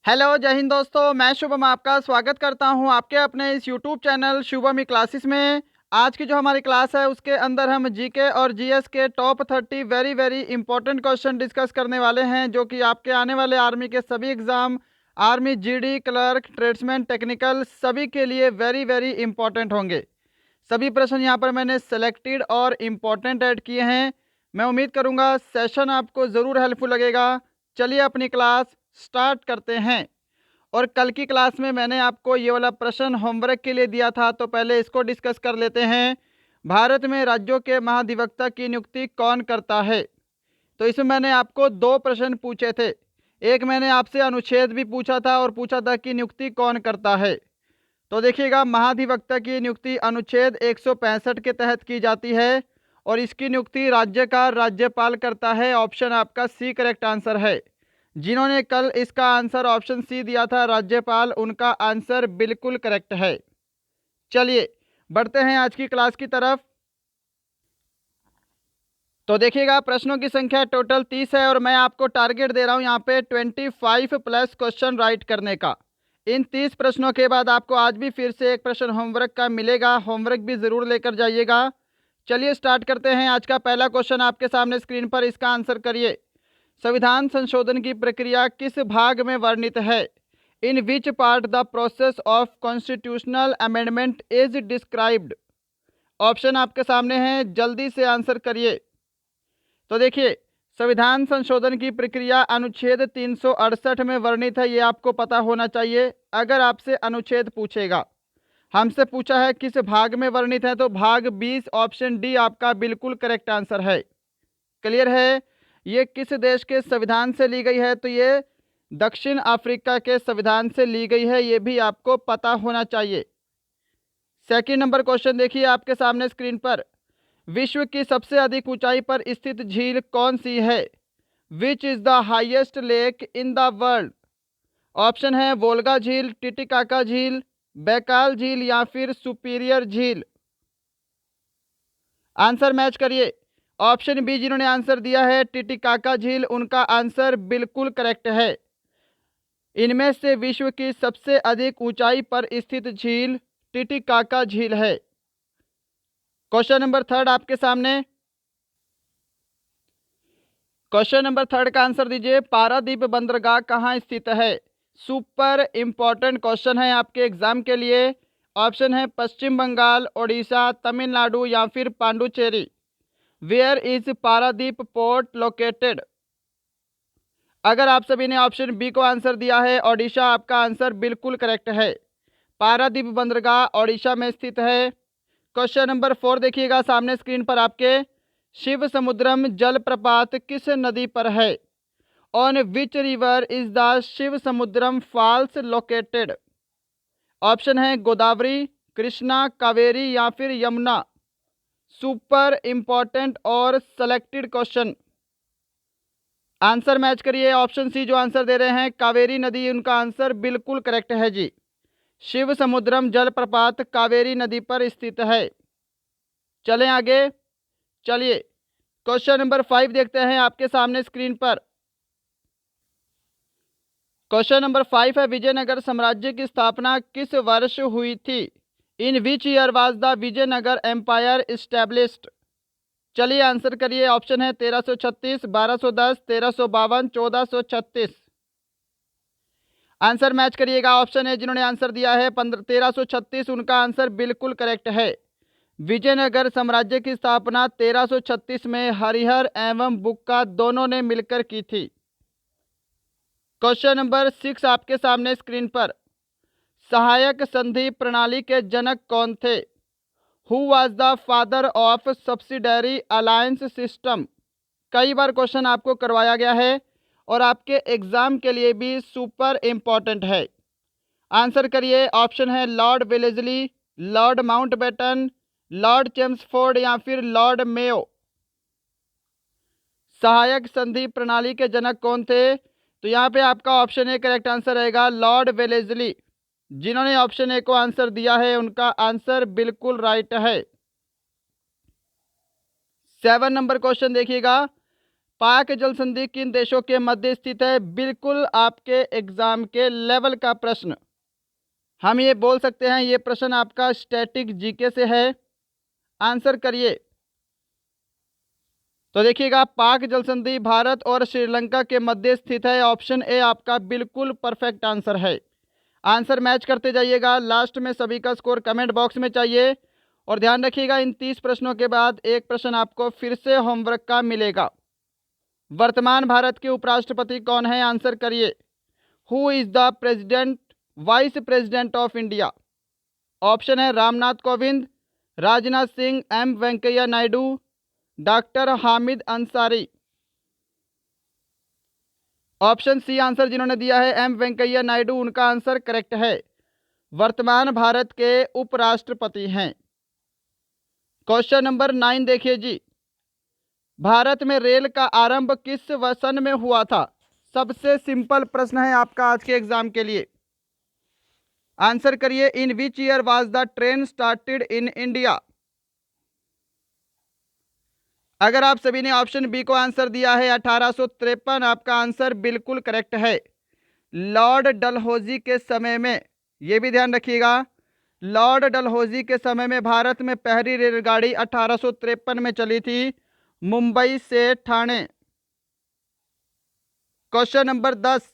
Hello जय हिंद दोस्तों, मैं शुभम आपका स्वागत करता हूं आपके अपने इस यूट्यूब चैनल शुभम ई क्लासेस में। आज की जो हमारी क्लास है उसके अंदर हम जीके और जीएस के top 30 very very important question discuss करने वाले हैं, जो कि आपके आने वाले आर्मी के सभी exam, army GD, clerk, tradesman, technical सभी के लिए वेरी वेरी इंपॉर्टेंट होंगे। सभी प्रश्न यहाँ पर मैंने सेलेक्टेड और इम्पॉर्टेंट ऐड किए हैं। मैं उम्मीद करूँगा सेशन आपको ज़रूर हेल्पफुल लगेगा। चलिए अपनी क्लास स्टार्ट करते हैं। और कल की क्लास में मैंने आपको ये वाला प्रश्न होमवर्क के लिए दिया था, तो पहले इसको डिस्कस कर लेते हैं। भारत में राज्यों के महाधिवक्ता की नियुक्ति कौन करता है? तो इसमें मैंने आपको दो प्रश्न पूछे थे। एक मैंने आपसे अनुच्छेद भी पूछा था और पूछा था कि नियुक्ति कौन करता है। तो देखिएगा, महाधिवक्ता की नियुक्ति अनुच्छेद 165 के तहत की जाती है और इसकी नियुक्ति राज्य का राज्यपाल करता है। ऑप्शन आपका सी करेक्ट आंसर है। जिन्होंने कल इसका आंसर ऑप्शन सी दिया था राज्यपाल, उनका आंसर बिल्कुल करेक्ट है। चलिए बढ़ते हैं आज की क्लास की तरफ। तो देखिएगा, प्रश्नों की संख्या टोटल 30 है और मैं आपको टारगेट दे रहा हूं यहाँ पे 25 प्लस क्वेश्चन राइट करने का। इन 30 प्रश्नों के बाद आपको आज भी फिर से एक प्रश्न होमवर्क का मिलेगा, होमवर्क भी ज़रूर लेकर जाइएगा। चलिए स्टार्ट करते हैं। आज का पहला क्वेश्चन आपके सामने स्क्रीन पर, इसका आंसर करिए। संविधान संशोधन की प्रक्रिया किस भाग में वर्णित है? In which part the process of constitutional amendment is described? Option आपके सामने हैं, जल्दी से आंसर करिए। तो देखिए, संविधान संशोधन की प्रक्रिया अनुच्छेद 368 में वर्णित है, ये आपको पता होना चाहिए। अगर आपसे अनुच्छेद पूछेगा, हमसे पूछा है किस भाग में वर्णित है, तो भाग 20 ऑप्शन डी आपका बिल्कुल करेक्ट आंसर है। क्लियर है? ये किस देश के संविधान से ली गई है? तो ये दक्षिण अफ्रीका के संविधान से ली गई है, ये भी आपको पता होना चाहिए। सेकंड नंबर क्वेश्चन देखिए आपके सामने स्क्रीन पर। विश्व की सबसे अधिक ऊंचाई पर स्थित झील कौन सी है? Which is the highest lake in the world? Option है वोल्गा झील, टिटिकाका झील, बैकाल झील या फिर सुपीरियर झील। आंसर मैच करिए। ऑप्शन बी जिन्होंने आंसर दिया है टिटिकाका झील, उनका आंसर बिल्कुल करेक्ट है। इनमें से विश्व की सबसे अधिक ऊंचाई पर स्थित झील टिटिकाका झील है। क्वेश्चन नंबर थर्ड आपके सामने। क्वेश्चन नंबर थर्ड का आंसर दीजिए। पारादीप बंदरगाह कहाँ स्थित है? सुपर इंपॉर्टेंट क्वेश्चन है आपके एग्जाम के लिए। ऑप्शन है पश्चिम बंगाल, ओडिशा, तमिलनाडु या फिर Pondicherry. Where is Paradip port located? अगर आप सभी ने ऑप्शन बी को आंसर दिया है ओडिशा, आपका आंसर बिल्कुल करेक्ट है। पारादीप बंदरगाह ओडिशा में स्थित है। क्वेश्चन नंबर 4 देखिएगा सामने स्क्रीन पर आपके। शिव समुद्रम जलप्रपात किस नदी पर है? On which river is the Shiva Samudram falls located? Option है गोदावरी, कृष्णा, कावेरी या फिर यमुना। सुपर इंपॉर्टेंट और सेलेक्टेड क्वेश्चन। आंसर मैच करिए। ऑप्शन सी जो आंसर दे रहे हैं कावेरी नदी, उनका आंसर बिल्कुल करेक्ट है जी। शिव समुद्रम जलप्रपात कावेरी नदी पर स्थित है। चलें आगे। चलिए क्वेश्चन नंबर 5 देखते हैं आपके सामने स्क्रीन पर। क्वेश्चन नंबर 5 है, विजयनगर साम्राज्य की स्थापना किस वर्ष हुई थी? In which year was the Vijayanagar empire established? चलिए आंसर करिए। ऑप्शन है 1336, 1210, 1352, 1436। आंसर मैच करिएगा। ऑप्शन है जिन्होंने आंसर दिया है 1336, उनका आंसर बिल्कुल करेक्ट है। विजयनगर साम्राज्य की स्थापना 1336 में हरिहर एवं बुक्का दोनों ने मिलकर की थी। क्वेश्चन नंबर 6 आपके सामने स्क्रीन पर। सहायक संधि प्रणाली के जनक कौन थे? Who was the father of subsidiary alliance system? कई बार क्वेश्चन आपको करवाया गया है और आपके एग्जाम के लिए भी सुपर इंपॉर्टेंट है। आंसर करिए। ऑप्शन है Lord Wellesley, Lord Mountbatten, Lord Chelmsford या फिर लॉर्ड मेयो। सहायक संधि प्रणाली के जनक कौन थे? तो यहाँ पे आपका ऑप्शन ए करेक्ट आंसर रहेगा, लॉर्ड वेलेस्ली। जिन्होंने ऑप्शन ए को आंसर दिया है उनका आंसर बिल्कुल राइट है। 7 नंबर क्वेश्चन देखिएगा। पाक जल संधि किन देशों के मध्य स्थित है? बिल्कुल आपके एग्जाम के लेवल का प्रश्न। हम ये बोल सकते हैं ये प्रश्न आपका स्टैटिक जीके से है। आंसर करिए। तो देखिएगा, पाक जल संधि भारत और श्रीलंका के मध्य स्थित है। ऑप्शन ए आपका बिल्कुल परफेक्ट आंसर है। आंसर मैच करते जाइएगा। लास्ट में सभी का स्कोर कमेंट बॉक्स में चाहिए। और ध्यान रखिएगा, इन 30 प्रश्नों के बाद एक प्रश्न आपको फिर से होमवर्क का मिलेगा। वर्तमान भारत के उपराष्ट्रपति कौन है? आंसर करिए। Who is the president vice president of India? Option है Ramnath Kovind, Rajnath Singh, M Venkaiah Naidu, doctor Hamid Ansari. Option C answer जिन्होंने दिया है एम वेंकैया नायडू, उनका आंसर करेक्ट है। वर्तमान भारत के उपराष्ट्रपति हैं। क्वेश्चन नंबर 9 देखिए जी। भारत में रेल का आरंभ किस सन में हुआ था? सबसे सिंपल प्रश्न है आपका आज के एग्जाम के लिए। आंसर करिए। In which year was the train started in India? अगर आप सभी ने ऑप्शन बी को आंसर दिया है 1853, आपका आंसर बिल्कुल करेक्ट है। लॉर्ड डलहौजी के समय में, यह भी ध्यान रखिएगा, लॉर्ड डलहौजी के समय में भारत में पहली रेलगाड़ी 1853 में चली थी, मुंबई से ठाणे। Question number 10।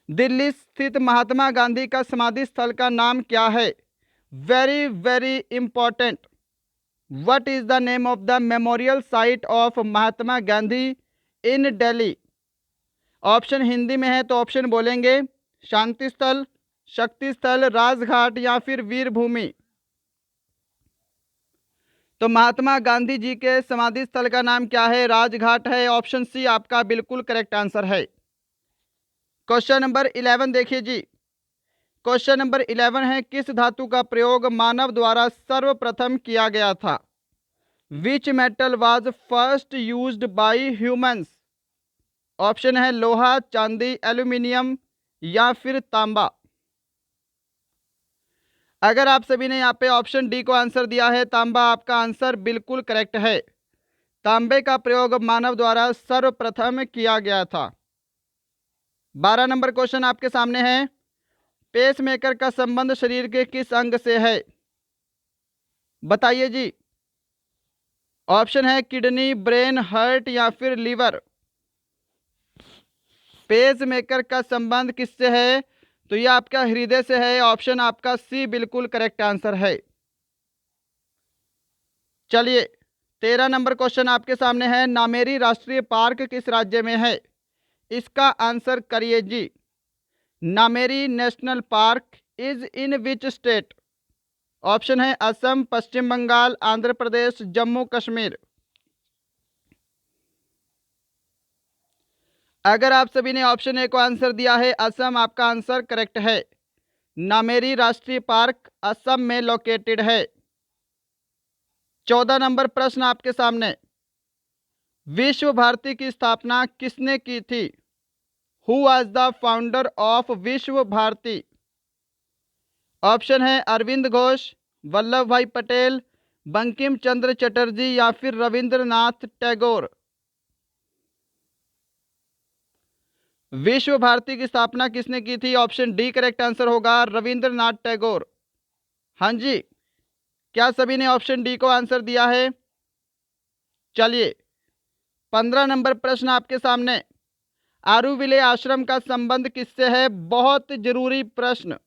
दिल्ली स्थित महात्मा गांधी का समाधि स्थल का नाम क्या है? Very very important. What is the name of the memorial site of Mahatma Gandhi in Delhi? Option Hindi में है तो ऑप्शन बोलेंगे शांति स्थल, शक्ति स्थल, राजघाट या फिर वीर भूमि। तो महात्मा गांधी जी के समाधि स्थल का नाम क्या है? राजघाट है। ऑप्शन सी आपका बिल्कुल करेक्ट आंसर है। क्वेश्चन नंबर 11 देखिए जी। क्वेश्चन नंबर 11 है, किस धातु का प्रयोग मानव द्वारा सर्वप्रथम किया गया था? Which metal was first used by humans? Option है लोहा, चांदी, एल्यूमिनियम या फिर तांबा। अगर आप सभी ने यहाँ पे ऑप्शन डी को आंसर दिया है तांबा, आपका आंसर बिल्कुल करेक्ट है। तांबे का प्रयोग मानव द्वारा सर्वप्रथम किया गया था। 12 नंबर क्वेश्चन आपके सामने है, पेसमेकर का संबंध शरीर के किस अंग से है? बताइए जी। ऑप्शन है किडनी, ब्रेन, हार्ट या फिर लीवर। पेसमेकर का संबंध किससे है? तो यह आपका हृदय से है। ऑप्शन आपका सी बिल्कुल करेक्ट आंसर है। चलिए 13 नंबर क्वेश्चन आपके सामने है, नामेरी राष्ट्रीय पार्क किस राज्य में है? इसका आंसर करिए जी। Nameri national park is in which state? Option है असम, पश्चिम बंगाल, आंध्र प्रदेश, जम्मू कश्मीर। अगर आप सभी ने ऑप्शन ए को आंसर दिया है असम, आपका आंसर करेक्ट है। नामेरी राष्ट्रीय पार्क असम में लोकेटेड है। 14 नंबर प्रश्न आपके सामने, विश्व भारती की स्थापना किसने की थी? Who was the founder of विश्व भारती? ऑप्शन है अरविंद घोष, वल्लभ भाई पटेल, बंकिम चंद्र चटर्जी या फिर रविंद्रनाथ टैगोर। विश्व भारती की स्थापना किसने की थी? ऑप्शन डी करेक्ट आंसर होगा, रविंद्रनाथ टैगोर। हाँ जी, क्या सभी ने ऑप्शन डी को आंसर दिया है? चलिए 15 नंबर प्रश्न आपके सामने, आरुविले आश्रम का संबंध किससे है? बहुत जरूरी प्रश्न।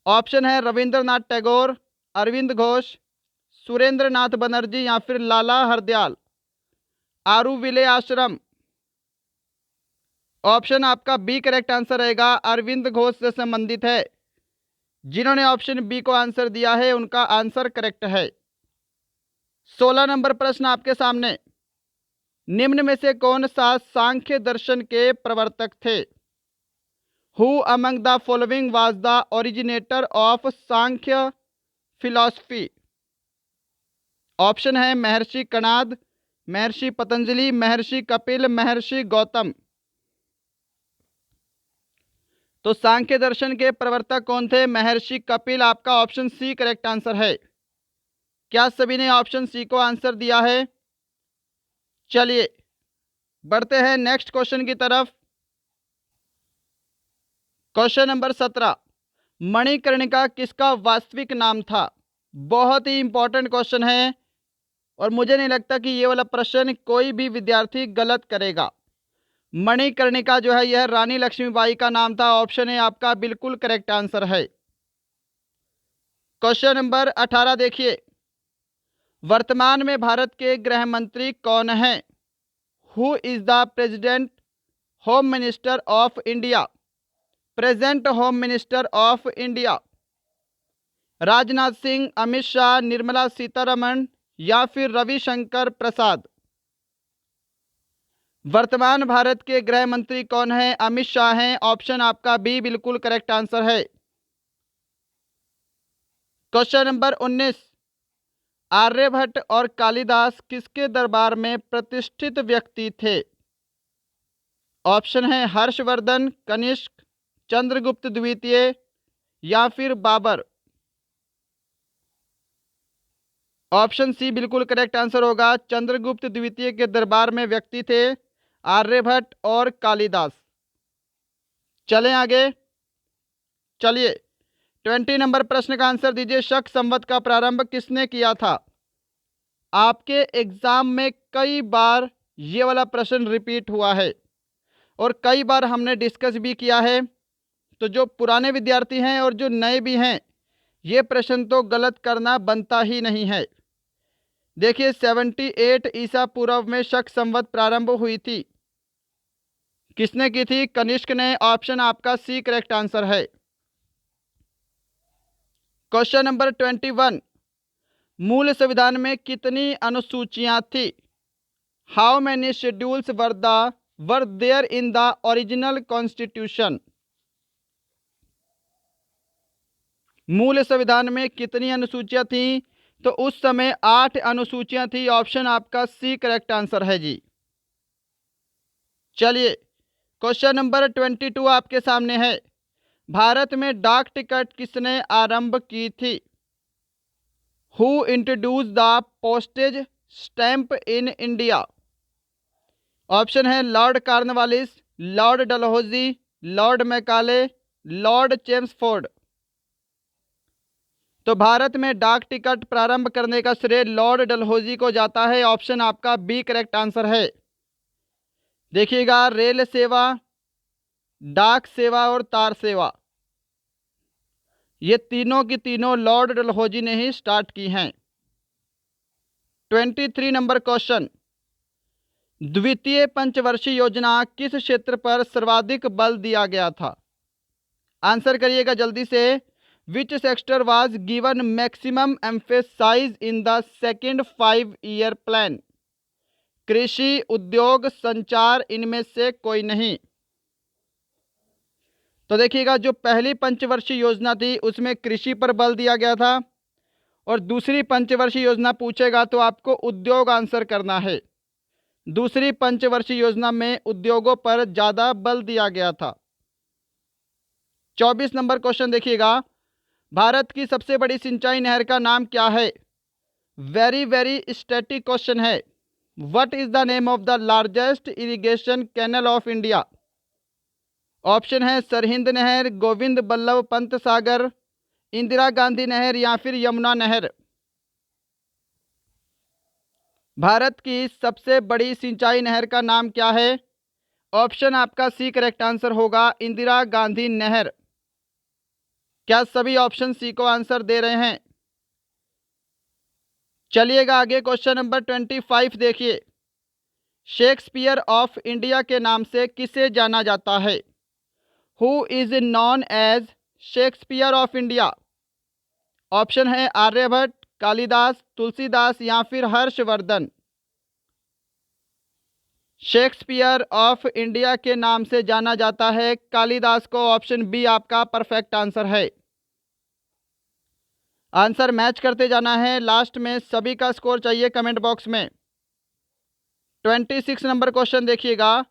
ऑप्शन है रविंद्रनाथ टैगोर, अरविंद घोष, सुरेंद्र नाथ बनर्जी या फिर लाला हरदयाल। आरुविले आश्रम, ऑप्शन आपका बी करेक्ट आंसर रहेगा, अरविंद घोष से संबंधित है। जिन्होंने ऑप्शन बी को आंसर दिया है उनका आंसर करेक्ट है। 16 नंबर प्रश्न आपके सामने, निम्न में से कौन सा सांख्य दर्शन के प्रवर्तक थे? Who among the following was the originator of Sankhya philosophy? Option है महर्षि कणाद, महर्षि पतंजलि, महर्षि कपिल, महर्षि गौतम। तो सांख्य दर्शन के प्रवर्तक कौन थे? महर्षि कपिल। आपका ऑप्शन सी करेक्ट आंसर है। क्या सभी ने ऑप्शन सी को आंसर दिया है? चलिए बढ़ते हैं नेक्स्ट क्वेश्चन की तरफ। क्वेश्चन नंबर 17, मणिकर्णिका किसका वास्तविक नाम था? बहुत ही इंपॉर्टेंट क्वेश्चन है और मुझे नहीं लगता कि ये वाला प्रश्न कोई भी विद्यार्थी गलत करेगा। मणिकर्णिका जो है यह रानी लक्ष्मीबाई का नाम था। ऑप्शन ए आपका बिल्कुल करेक्ट आंसर है। क्वेश्चन नंबर 18 देखिए, वर्तमान में भारत के गृह मंत्री कौन हैं? Who is the president home minister of India? Present home minister of India Rajnath Singh, Amit Shah, Nirmala Sitharaman या फिर रविशंकर प्रसाद? वर्तमान भारत के गृह मंत्री कौन है? अमित शाह हैं। ऑप्शन आपका बी बिल्कुल करेक्ट आंसर है। क्वेश्चन नंबर 19, आर्यभट्ट और कालिदास किसके दरबार में प्रतिष्ठित व्यक्ति थे? ऑप्शन है हर्षवर्धन, कनिष्क, चंद्रगुप्त द्वितीय या फिर बाबर? ऑप्शन सी बिल्कुल करेक्ट आंसर होगा। चंद्रगुप्त द्वितीय के दरबार में व्यक्ति थे आर्यभट्ट और कालिदास। चलें आगे। चलिए 20 नंबर प्रश्न का आंसर दीजिए। शक संवत का प्रारंभ किसने किया था? आपके एग्जाम में कई बार ये वाला प्रश्न रिपीट हुआ है और कई बार हमने डिस्कस भी किया है। तो जो पुराने विद्यार्थी हैं और जो नए भी हैं, ये प्रश्न तो गलत करना बनता ही नहीं है। देखिए 78 ईसा पूर्व में शक संवत प्रारंभ हुई थी। किसने की थी? कनिष्क ने। ऑप्शन आपका सी करेक्ट आंसर है। क्वेश्चन नंबर 21, मूल संविधान में कितनी अनुसूचियां थी? How many schedules were there in the original constitution? मूल संविधान में कितनी अनुसूचियां थी? तो उस समय 8 अनुसूचियां थी। ऑप्शन आपका सी करेक्ट आंसर है जी। चलिए क्वेश्चन नंबर 22 आपके सामने है। भारत में डाक टिकट किसने आरंभ की थी? Who introduce the postage stamp in India? Option है lord Cornwallis, lord Dalhousie, lord Macaulay, lord Chelmsford. तो भारत में डाक टिकट प्रारंभ करने का श्रेय लॉर्ड डलहौजी को जाता है। ऑप्शन आपका बी करेक्ट आंसर है। देखिएगा रेल सेवा, डाक सेवा और तार सेवा, ये तीनों की तीनों लॉर्ड डलहौजी ने ही स्टार्ट की हैं। 23 नंबर क्वेश्चन, द्वितीय पंचवर्षीय योजना किस क्षेत्र पर सर्वाधिक बल दिया गया था? आंसर करिएगा जल्दी से। Which sector was given maximum emphasise in the second 5-year plan? कृषि, उद्योग, संचार, इनमें से कोई नहीं। तो देखिएगा जो पहली पंचवर्षीय योजना थी उसमें कृषि पर बल दिया गया था और दूसरी पंचवर्षीय योजना पूछेगा तो आपको उद्योग आंसर करना है। दूसरी पंचवर्षीय योजना में उद्योगों पर ज़्यादा बल दिया गया था। 24 नंबर क्वेश्चन देखिएगा, भारत की सबसे बड़ी सिंचाई नहर का नाम क्या है? वेरी वेरी स्टैटिक क्वेश्चन है। What is the name of the largest irrigation canal of India? Option है सरहिंद नहर, गोविंद बल्लभ पंत सागर, इंदिरा गांधी नहर या फिर यमुना नहर। भारत की सबसे बड़ी सिंचाई नहर का नाम क्या है? ऑप्शन आपका सी करेक्ट आंसर होगा, इंदिरा गांधी नहर। क्या सभी ऑप्शन सी को आंसर दे रहे हैं? चलिएगा आगे क्वेश्चन नंबर 25 देखिए, शेक्सपियर ऑफ इंडिया के नाम से किसे जाना जाता है? Who is known as Shakespeare of India? Option है आर्यभट्ट, कालिदास, तुलसीदास या फिर हर्षवर्धन। शेक्सपियर ऑफ इंडिया के नाम से जाना जाता है कालिदास को। ऑप्शन बी आपका परफेक्ट आंसर है। आंसर मैच करते जाना है, लास्ट में सभी का स्कोर चाहिए कमेंट बॉक्स में। 26 नंबर क्वेश्चन देखिएगा,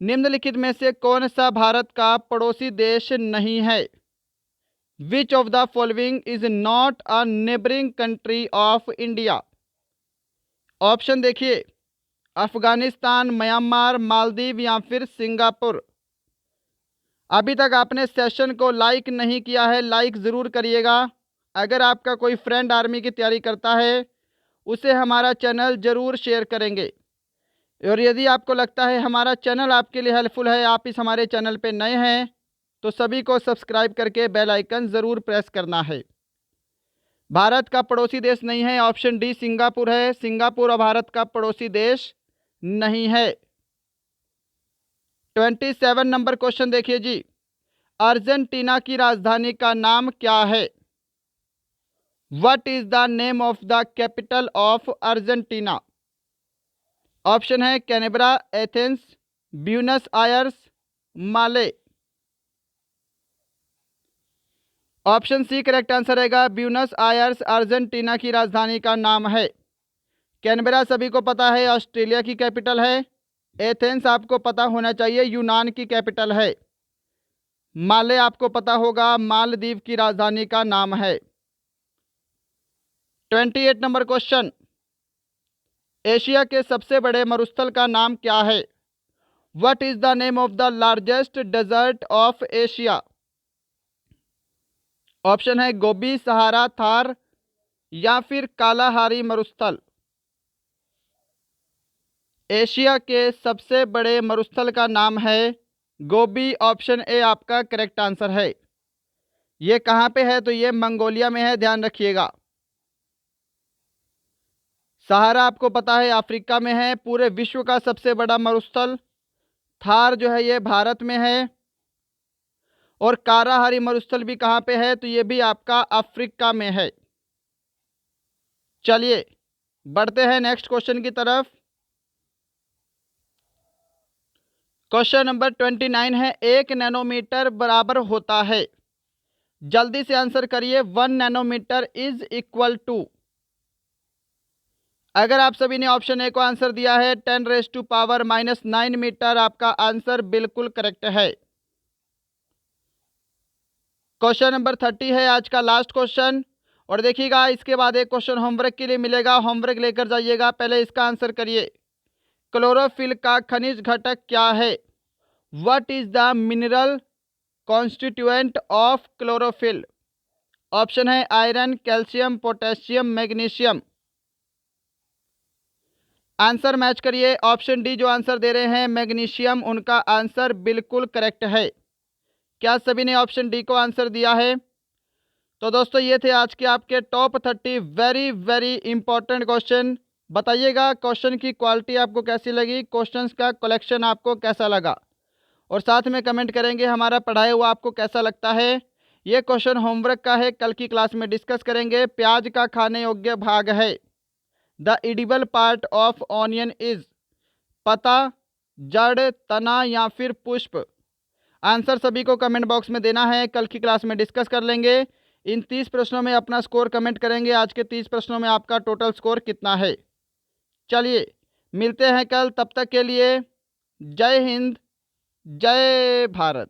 निम्नलिखित में से कौन सा भारत का पड़ोसी देश नहीं है? Which of the following is not a neighbouring country of India? Option देखिए अफ़गानिस्तान, म्यांमार, मालदीव या फिर सिंगापुर। अभी तक आपने सेशन को लाइक नहीं किया है, लाइक ज़रूर करिएगा। अगर आपका कोई फ्रेंड आर्मी की तैयारी करता है उसे हमारा चैनल ज़रूर शेयर करेंगे। और यदि आपको लगता है हमारा चैनल आपके लिए हेल्पफुल है, आप इस हमारे चैनल पे नए हैं, तो सभी को सब्सक्राइब करके बेल आइकन ज़रूर प्रेस करना है। भारत का पड़ोसी देश नहीं है, ऑप्शन डी सिंगापुर है। सिंगापुर भारत का पड़ोसी देश नहीं है। 27 नंबर क्वेश्चन देखिए जी, अर्जेंटीना की राजधानी का नाम क्या है? What is the name of the capital of Argentina? Option है कैनबरा, एथेंस, ब्यूनस आयर्स, माले। ऑप्शन सी करेक्ट आंसर रहेगा, ब्यूनस आयर्स अर्जेंटीना की राजधानी का नाम है। कैनबरा सभी को पता है ऑस्ट्रेलिया की कैपिटल है। एथेंस आपको पता होना चाहिए यूनान की कैपिटल है। माले आपको पता होगा मालदीव की राजधानी का नाम है। 28 नंबर क्वेश्चन, एशिया के सबसे बड़े मरुस्थल का नाम क्या है? What is the name of the largest desert of Asia? Option है गोबी, सहारा, थार या फिर कालाहारी मरुस्थल। एशिया के सबसे बड़े मरुस्थल का नाम है गोबी। ऑप्शन ए आपका करेक्ट आंसर है। ये कहाँ पे है? तो ये मंगोलिया में है, ध्यान रखिएगा। सहारा आपको पता है अफ्रीका में है, पूरे विश्व का सबसे बड़ा मरुस्थल। थार जो है ये भारत में है। और कालाहारी मरुस्थल भी कहाँ पे है? तो ये भी आपका अफ्रीका में है। चलिए बढ़ते हैं नेक्स्ट क्वेश्चन की तरफ। क्वेश्चन नंबर 29 है, 1 नैनोमीटर बराबर होता है। जल्दी से आंसर करिए। 1 नैनोमीटर इज इक्वल टू। अगर आप सभी ने ऑप्शन ए को आंसर दिया है 10⁻⁻⁹ मीटर, आपका आंसर बिल्कुल करेक्ट है। क्वेश्चन नंबर 30 है आज का लास्ट क्वेश्चन। और देखिएगा इसके बाद एक क्वेश्चन होमवर्क के लिए मिलेगा, होमवर्क लेकर जाइएगा। पहले इसका आंसर करिए। क्लोरोफिल का खनिज घटक क्या है? What is the mineral constituent of chlorophyll? Option है iron, calcium, potassium, magnesium. Answer match करिए। ऑप्शन डी जो आंसर दे रहे हैं मैग्नीशियम, उनका आंसर बिल्कुल करेक्ट है। क्या सभी ने ऑप्शन डी को आंसर दिया है? तो दोस्तों ये थे आज के आपके top 30 very very important question. बताइएगा क्वेश्चन की क्वालिटी आपको कैसी लगी, क्वेश्चंस का कलेक्शन आपको कैसा लगा, और साथ में कमेंट करेंगे हमारा पढ़ाया हुआ आपको कैसा लगता है। ये क्वेश्चन होमवर्क का है, कल की क्लास में डिस्कस करेंगे। प्याज का खाने योग्य भाग है। The edible part of onion is. पत्ता, जड़, तना या फिर पुष्प। आंसर सभी को कमेंट बॉक्स में देना है, कल की क्लास में डिस्कस कर लेंगे। इन 30 प्रश्नों में अपना स्कोर कमेंट करेंगे। आज के 30 प्रश्नों में आपका टोटल स्कोर कितना है। चलिए मिलते हैं कल, तब तक के लिए जय हिंद, जय भारत।